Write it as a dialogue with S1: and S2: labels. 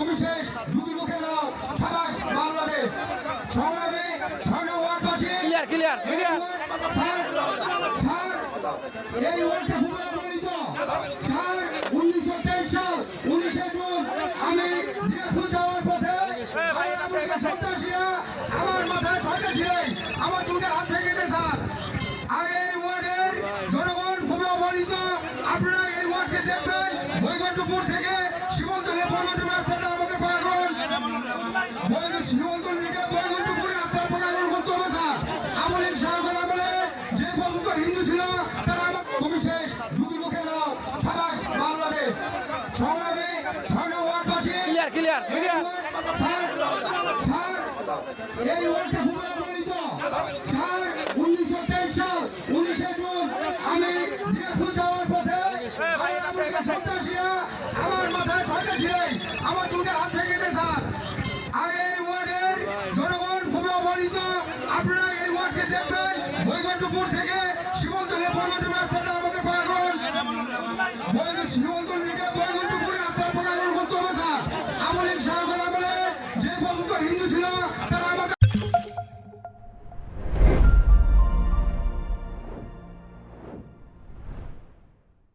S1: বিশেষ দুর্মুখে দাও সাবাস বাংলাদেশ সংগ্রামে ছয় ওয়ার্ডবাসী
S2: ক্লিয়ার
S1: এই ওয়ার্ডে ভূমিকা স্যার 1923 সাল 19 জুন আমি দিনাজপুর যাওয়ার পথে সন্ত্রাসীরা আমার মাথায় ছয়টা ছিলেন আমার দুটো হাত ভেঙেছে স্যার। আর এই ওয়ার্ডের জনগণ খুবই অবহেলিত। আপনারা এই ওয়ার্ডকে দেখবেন বৈকুণ্ঠপুর থেকে শিবলতলে বৈকুণ্ঠ রাস্তাটা আমাকে পার করুন। শিবলতল থেকে বৈকুণ্ঠপুরের রাস্তা পাকানোর করতে হবে স্যার। আমলিক সরকার আমলে যে পর্যন্ত হিন্দু ছিল তারা আমার বিশেষ দুর্মুখে দাও সাবাস বাংলাদেশ সংগ্রামে ছয় ওয়ার্ডবাসী
S2: ক্লিয়ার
S1: এই ওয়ার্ডে ভূমিকা স্যার 1923 সাল 19 জুন আমি দিনাজপুর যাওয়ার পথে সন্ত্রাসীরা আমার মাথায় ছয়টা ছিলেন আমার দুটো হাত ভেঙেছে স্যার। আর এই ওয়ার্ডের জনগণ খুবই অবহেলিত। আপনারা এই ওয়ার্ডকে দেখবেন বৈকুণ্ঠপুর থেকে শিবলতলে বৈকুণ্ঠ রাস্তাটা আমাকে পার করুন। শিবলতল